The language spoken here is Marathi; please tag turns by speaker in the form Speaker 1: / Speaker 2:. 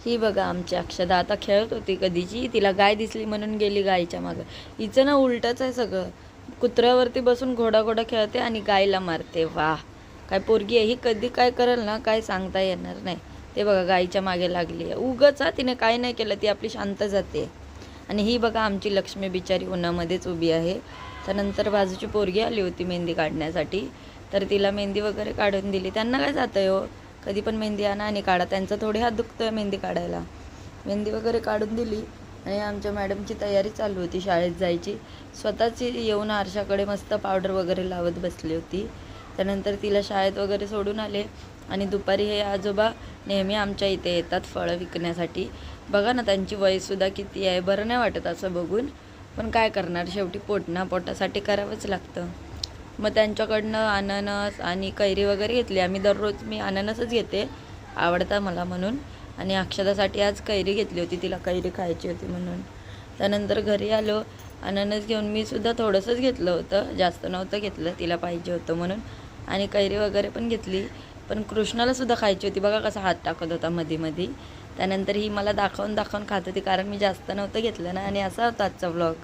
Speaker 1: ही बघा आमची अक्षदा आता खेळत होती कधीची, तिला गाय दिसली म्हणून गेली गायीच्या मागं. हिचं ना उलटच आहे सगळं, कुत्र्यावरती बसून घोडा घोडा खेळते आणि गायीला मारते. वाह, काय पोरगी आहे ही, कधी काय करेल ना काय सांगता येणार नाही. ते बघा गायीच्या मागे लागली आहे उगाच, तिने काय नाही केलं, ती आपली शांत जाते. आणि ही बघा आमची लक्ष्मी बिचारी उन्हामध्येच उभी आहे. त्यानंतर बाजूची पोरगी आली होती मेहंदी काढण्यासाठी, तर तिला मेहंदी वगैरे काढून दिली. त्यांना काय जातं आहे हो, कधी पण मेहंदी आणा आणि काढा, त्यांचा थोडी हात दुखतो आहे मेहंदी काढायला. मेहंदी वगैरे काढून दिली आणि आमच्या मॅडमची तयारी चालू होती शाळेत जायची. स्वतःची येऊन आरशाकडे मस्त पावडर वगैरे लावत बसली होती. त्यानंतर तिला शाळेत वगैरे सोडून आले आणि दुपारी हे आजोबा नेहमी आमच्या इथे येतात फळं विकण्यासाठी. बघा ना त्यांची वयसुद्धा किती आहे, बरं नाही वाटत असं बघून, पण काय करणार, शेवटी पोटासाठी करावंच लागतं. मग त्यांच्याकडनं अननस आणि कैरी वगैरे घेतली. आम्ही दररोज मी अननसच घेते, आवडतं मला म्हणून. आणि अक्षदासाठी आज कैरी घेतली होती, तिला कैरी खायची होती म्हणून. त्यानंतर घरी आलो, अननस घेऊन मी सुद्धा थोडंसंच घेतलं होतं, जास्त नव्हतं घेतलं, तिला पाहिजे होतं म्हणून. आणि कैरी वगैरे पण घेतली, पण कृष्णालासुद्धा खायची होती. बघा कसा हात टाकत होता मध्ये मध्ये. त्यानंतर ही मला दाखवून खात होती, कारण मी जास्त नव्हतं घेतलं ना. आणि असा होता आजचा व्लॉग.